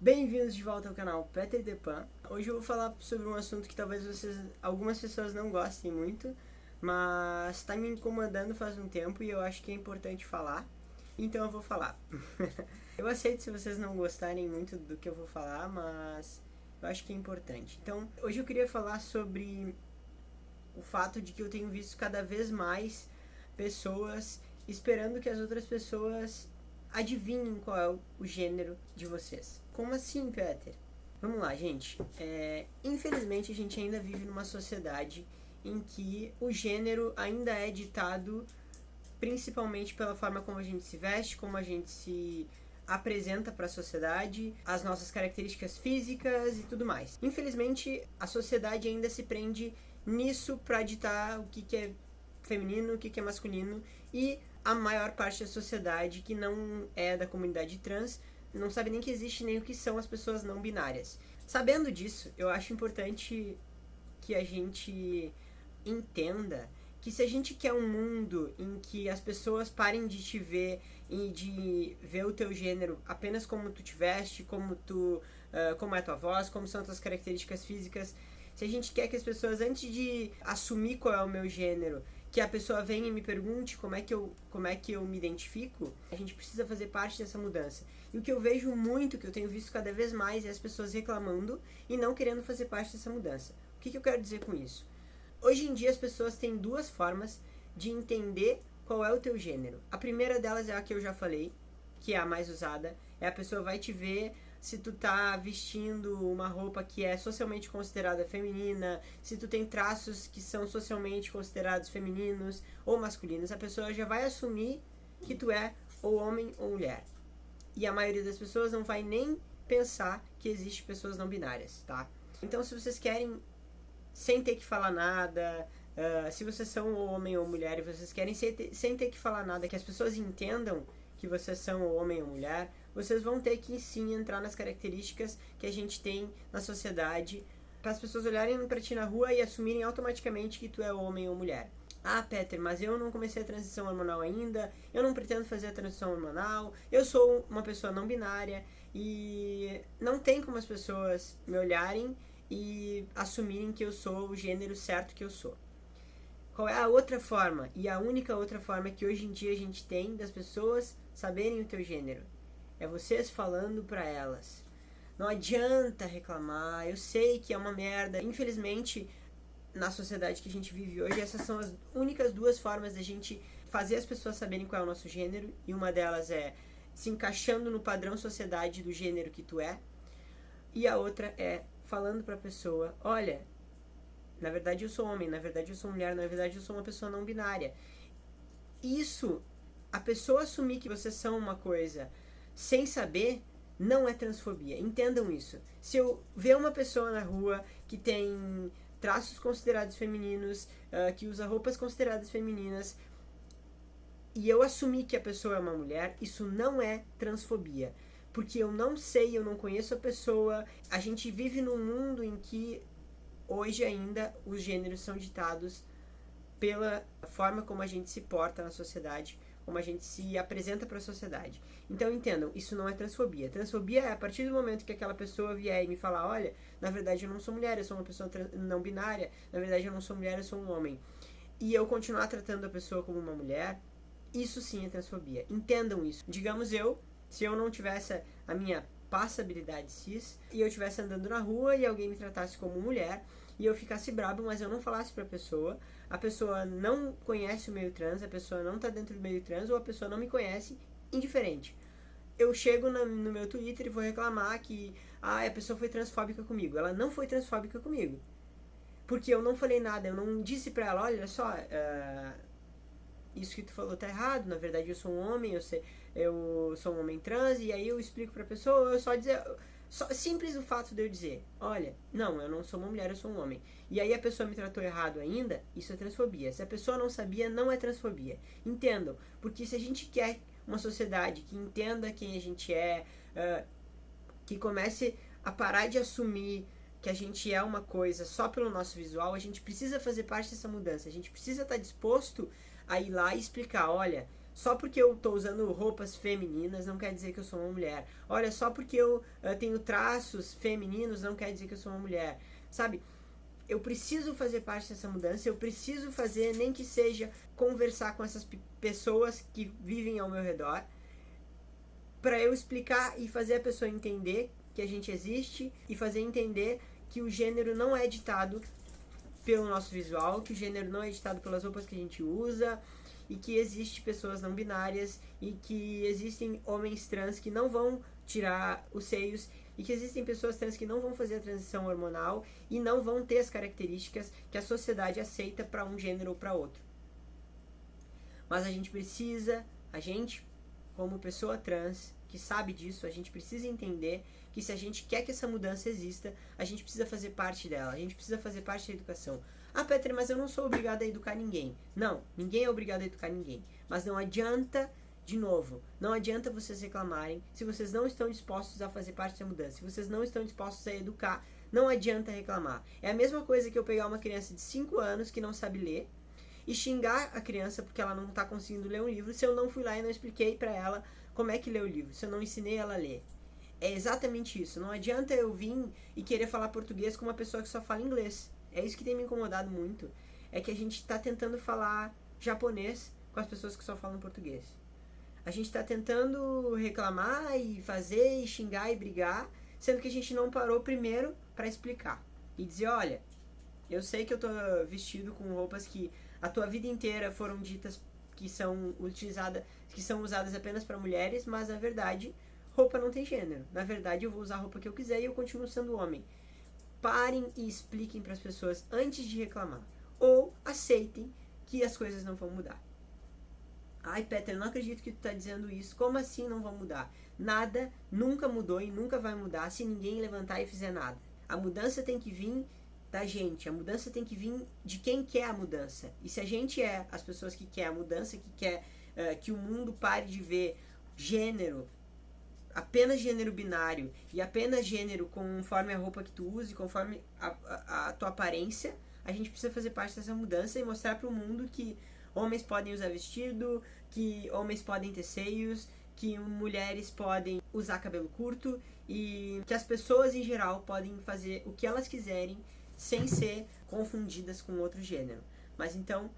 Bem-vindos de volta ao canal Peter The Pan. Hoje eu vou falar sobre um assunto que talvez algumas pessoas não gostem muito, mas está me incomodando faz um tempo e eu acho que é importante falar, então eu vou falar. Eu aceito se vocês não gostarem muito do que eu vou falar, mas eu acho que é importante. Então, hoje eu queria falar sobre o fato de que eu tenho visto cada vez mais pessoas esperando que as outras pessoas adivinhem qual é o gênero de vocês. Como assim, Peter? Vamos lá, gente. Infelizmente, a gente ainda vive numa sociedade em que o gênero ainda é ditado principalmente pela forma como a gente se veste, como a gente se apresenta para a sociedade, as nossas características físicas e tudo mais. Infelizmente, a sociedade ainda se prende nisso para ditar o que é feminino, o que é masculino, e a maior parte da sociedade que não é da comunidade trans não sabe nem que existe nem o que são as pessoas não binárias. Sabendo disso, eu acho importante que a gente entenda que se a gente quer um mundo em que as pessoas parem de te ver e de ver o teu gênero apenas como tu te veste, como é a tua voz, como são as tuas características físicas, se a gente quer que as pessoas, antes de assumir qual é o meu gênero, que a pessoa venha e me pergunte como é que eu me identifico, a gente precisa fazer parte dessa mudança. E o que eu vejo muito, que eu tenho visto cada vez mais, é as pessoas reclamando e não querendo fazer parte dessa mudança. O que eu quero dizer com isso? Hoje em dia as pessoas têm duas formas de entender qual é o teu gênero. A primeira delas é a que eu já falei, que é a mais usada. A pessoa vai te ver se tu tá vestindo uma roupa que é socialmente considerada feminina, se tu tem traços que são socialmente considerados femininos ou masculinos. A pessoa já vai assumir que tu é ou homem ou mulher. E a maioria das pessoas não vai nem pensar que existe pessoas não binárias, tá? Então, se vocês querem, sem ter que falar nada, se vocês são homem ou mulher e vocês querem sem ter que falar nada, que as pessoas entendam que vocês são homem ou mulher, vocês vão ter que sim entrar nas características que a gente tem na sociedade, para as pessoas olharem pra ti na rua e assumirem automaticamente que tu é homem ou mulher. Ah, Peter, mas eu não comecei a transição hormonal ainda, eu não pretendo fazer a transição hormonal, eu sou uma pessoa não binária, e não tem como as pessoas me olharem e assumirem que eu sou o gênero certo que eu sou. Qual é a outra forma, e a única outra forma que hoje em dia a gente tem das pessoas saberem o teu gênero? É vocês falando pra elas. Não adianta reclamar, eu sei que é uma merda. Infelizmente, na sociedade que a gente vive hoje, essas são as únicas duas formas da gente fazer as pessoas saberem qual é o nosso gênero, e uma delas é se encaixando no padrão sociedade do gênero que tu é, e a outra é falando pra pessoa, olha, na verdade eu sou homem, na verdade eu sou mulher, na verdade eu sou uma pessoa não binária. Isso, a pessoa assumir que vocês são uma coisa sem saber, não é transfobia. Entendam isso. Se eu ver uma pessoa na rua que tem traços considerados femininos, que usa roupas consideradas femininas, e eu assumir que a pessoa é uma mulher, isso não é transfobia. Porque eu não sei, eu não conheço a pessoa. A gente vive num mundo em que hoje ainda os gêneros são ditados pela forma como a gente se porta na sociedade, como a gente se apresenta para a sociedade. Então entendam, isso não é transfobia. Transfobia é a partir do momento que aquela pessoa vier e me falar, olha, na verdade eu não sou mulher, eu sou uma pessoa não binária, na verdade eu não sou mulher, eu sou um homem. E eu continuar tratando a pessoa como uma mulher, isso sim é transfobia. Entendam isso. Digamos se eu não tivesse a minha passabilidade cis, e eu estivesse andando na rua e alguém me tratasse como mulher, e eu ficasse brabo, mas eu não falasse pra pessoa, a pessoa não conhece o meio trans, a pessoa não tá dentro do meio trans, ou a pessoa não me conhece, indiferente. Eu chego no meu Twitter e vou reclamar que a pessoa foi transfóbica comigo. Ela não foi transfóbica comigo. Porque eu não falei nada, eu não disse pra ela, olha só, isso que tu falou tá errado, na verdade eu sou um homem, eu sou um homem trans, e aí eu explico pra pessoa, eu só dizer... simples o fato de eu dizer, olha, não, eu não sou uma mulher, eu sou um homem. E aí a pessoa me tratou errado ainda, isso é transfobia. Se a pessoa não sabia, não é transfobia. Entendam, porque se a gente quer uma sociedade que entenda quem a gente é, que comece a parar de assumir que a gente é uma coisa só pelo nosso visual, a gente precisa fazer parte dessa mudança. A gente precisa estar disposto a ir lá e explicar, olha, Só porque eu tô usando roupas femininas não quer dizer que eu sou uma mulher. Olha, só porque eu tenho traços femininos não quer dizer que eu sou uma mulher. Sabe? Eu preciso fazer parte dessa mudança, eu preciso fazer, nem que seja conversar com essas pessoas que vivem ao meu redor, para eu explicar e fazer a pessoa entender que a gente existe e fazer entender que o gênero não é ditado pelo nosso visual, que o gênero não é ditado pelas roupas que a gente usa, e que existem pessoas não binárias, e que existem homens trans que não vão tirar os seios, e que existem pessoas trans que não vão fazer a transição hormonal e não vão ter as características que a sociedade aceita para um gênero ou para outro. Mas a gente precisa, como pessoa trans que sabe disso, a gente precisa entender que se a gente quer que essa mudança exista, a gente precisa fazer parte dela, a gente precisa fazer parte da educação. Ah, Petra, mas eu não sou obrigada a educar ninguém. Não, ninguém é obrigado a educar ninguém. Mas não adianta, de novo, não adianta vocês reclamarem se vocês não estão dispostos a fazer parte da mudança, se vocês não estão dispostos a educar, não adianta reclamar. É a mesma coisa que eu pegar uma criança de 5 anos que não sabe ler e xingar a criança porque ela não está conseguindo ler um livro se eu não fui lá e não expliquei para ela como é que lê o livro, se eu não ensinei ela a ler. É exatamente isso. Não adianta eu vir e querer falar português com uma pessoa que só fala inglês. É isso que tem me incomodado muito. É que a gente está tentando falar japonês com as pessoas que só falam português. A gente está tentando reclamar e fazer e xingar e brigar, sendo que a gente não parou primeiro para explicar. E dizer, olha, eu sei que eu tô vestido com roupas que a tua vida inteira foram ditas que são usadas apenas para mulheres, mas na verdade roupa não tem gênero. Na verdade eu vou usar a roupa que eu quiser e eu continuo sendo homem. Parem e expliquem para as pessoas antes de reclamar. Ou aceitem que as coisas não vão mudar. Ai, Peter, eu não acredito que tu tá dizendo isso. Como assim não vão mudar? Nada nunca mudou e nunca vai mudar se ninguém levantar e fizer nada. A mudança tem que vir da gente. A mudança tem que vir de quem quer a mudança. E se a gente é as pessoas que quer a mudança, que quer que o mundo pare de ver gênero, apenas gênero binário e apenas gênero conforme a roupa que tu usa, conforme a tua aparência, a gente precisa fazer parte dessa mudança e mostrar para o mundo que homens podem usar vestido, que homens podem ter seios, que mulheres podem usar cabelo curto e que as pessoas em geral podem fazer o que elas quiserem sem ser confundidas com outro gênero. Mas então,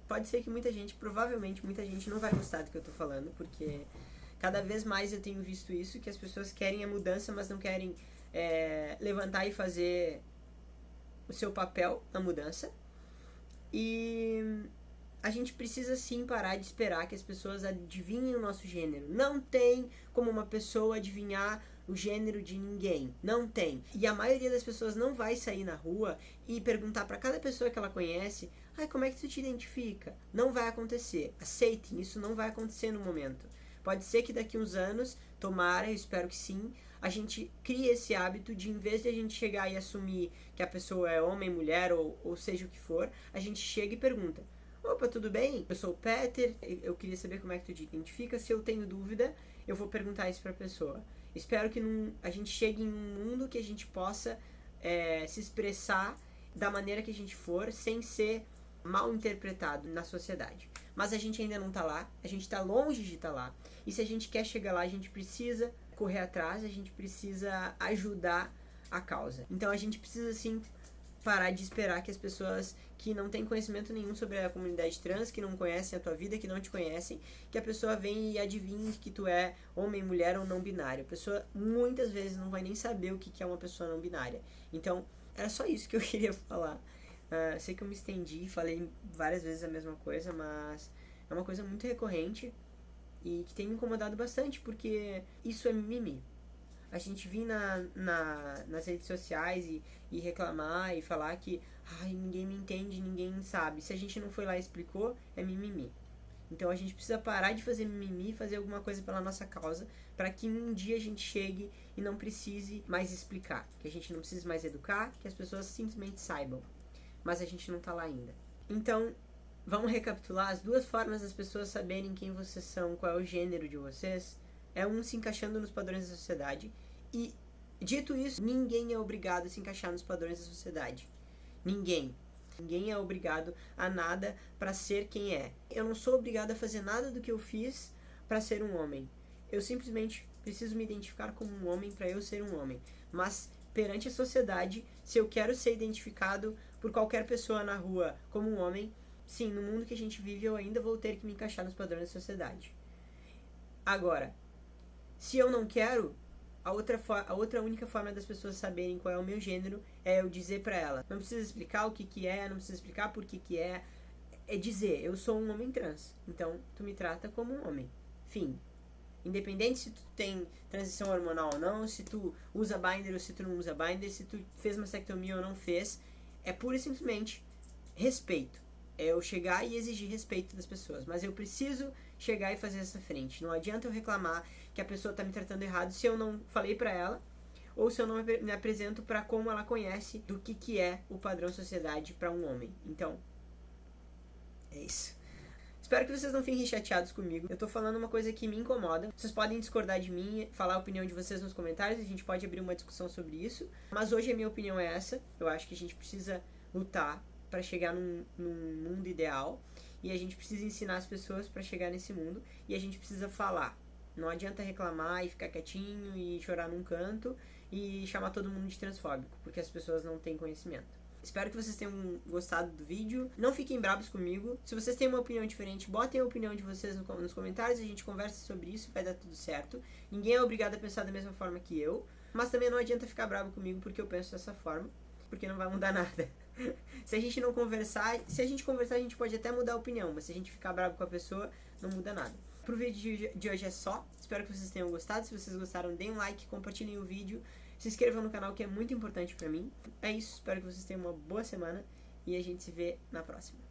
pode ser que provavelmente muita gente não vai gostar do que eu tô falando, porque cada vez mais eu tenho visto isso, que as pessoas querem a mudança, mas não querem levantar e fazer o seu papel na mudança. E a gente precisa sim parar de esperar que as pessoas adivinhem o nosso gênero. Não tem como uma pessoa adivinhar o gênero de ninguém. Não tem. E a maioria das pessoas não vai sair na rua e perguntar para cada pessoa que ela conhece: ai, como é que tu te identifica? Não vai acontecer. Aceitem, isso não vai acontecer no momento. Pode ser que daqui uns anos, tomara, eu espero que sim, a gente crie esse hábito de, em vez de a gente chegar e assumir que a pessoa é homem, mulher ou seja o que for, a gente chega e pergunta: opa, tudo bem? Eu sou o Peter, eu queria saber como é que tu te identifica. Se eu tenho dúvida, eu vou perguntar isso pra pessoa. Espero que a gente chegue em um mundo que a gente possa se expressar da maneira que a gente for, sem ser mal interpretado na sociedade. Mas a gente ainda não tá lá, a gente tá longe de estar lá. E se a gente quer chegar lá, a gente precisa correr atrás, a gente precisa ajudar a causa. Então a gente precisa sim parar de esperar que as pessoas que não têm conhecimento nenhum sobre a comunidade trans, que não conhecem a tua vida, que não te conhecem, que a pessoa vem e adivinhe que tu é homem, mulher ou não binário. A pessoa muitas vezes não vai nem saber o que é uma pessoa não binária. Então, era só isso que eu queria falar. Sei que eu me estendi, falei várias vezes a mesma coisa, mas é uma coisa muito recorrente e que tem me incomodado bastante, porque isso é mimimi. A gente vir nas redes sociais e reclamar e falar que ninguém me entende, ninguém sabe. Se a gente não foi lá e explicou, é mimimi. Então a gente precisa parar de fazer mimimi e fazer alguma coisa pela nossa causa, para que um dia a gente chegue e não precise mais explicar, que a gente não precise mais educar, que as pessoas simplesmente saibam. Mas a gente não tá lá ainda. Então, vamos recapitular as duas formas das pessoas saberem quem vocês são, qual é o gênero de vocês. É um se encaixando nos padrões da sociedade. E, dito isso, ninguém é obrigado a se encaixar nos padrões da sociedade. Ninguém. Ninguém é obrigado a nada para ser quem é. Eu não sou obrigado a fazer nada do que eu fiz para ser um homem. Eu simplesmente preciso me identificar como um homem para eu ser um homem. Mas perante a sociedade, se eu quero ser identificado por qualquer pessoa na rua como um homem, sim, no mundo que a gente vive eu ainda vou ter que me encaixar nos padrões da sociedade. Agora, se eu não quero, a outra única forma das pessoas saberem qual é o meu gênero é eu dizer pra ela. Não precisa explicar o que é, não precisa explicar por que é. É dizer, eu sou um homem trans, então tu me trata como um homem. Fim. Independente se tu tem transição hormonal ou não, se tu usa binder ou se tu não usa binder, se tu fez mastectomia ou não fez, é pura e simplesmente respeito. É eu chegar e exigir respeito das pessoas. Mas eu preciso chegar e fazer essa frente. Não adianta eu reclamar que a pessoa tá me tratando errado se eu não falei pra ela, ou se eu não me apresento pra como ela conhece do que é o padrão sociedade pra um homem. Então, é isso. Espero que vocês não fiquem chateados comigo. Eu tô falando uma coisa que me incomoda. Vocês podem discordar de mim, falar a opinião de vocês nos comentários, a gente pode abrir uma discussão sobre isso. Mas hoje a minha opinião é essa. Eu acho que a gente precisa lutar para chegar num mundo ideal. E a gente precisa ensinar as pessoas para chegar nesse mundo. E a gente precisa falar. Não adianta reclamar e ficar quietinho e chorar num canto e chamar todo mundo de transfóbico, porque as pessoas não têm conhecimento. Espero que vocês tenham gostado do vídeo. Não fiquem bravos comigo. Se vocês têm uma opinião diferente, botem a opinião de vocês nos comentários. A gente conversa sobre isso, vai dar tudo certo. Ninguém é obrigado a pensar da mesma forma que eu. Mas também não adianta ficar bravo comigo porque eu penso dessa forma, porque não vai mudar nada. Se a gente não conversar, a gente pode até mudar a opinião, mas se a gente ficar bravo com a pessoa, não muda nada. Pro vídeo de hoje é só. Espero que vocês tenham gostado. Se vocês gostaram, deem um like, compartilhem o vídeo. Se inscrevam no canal, que é muito importante pra mim. É isso, espero que vocês tenham uma boa semana e a gente se vê na próxima.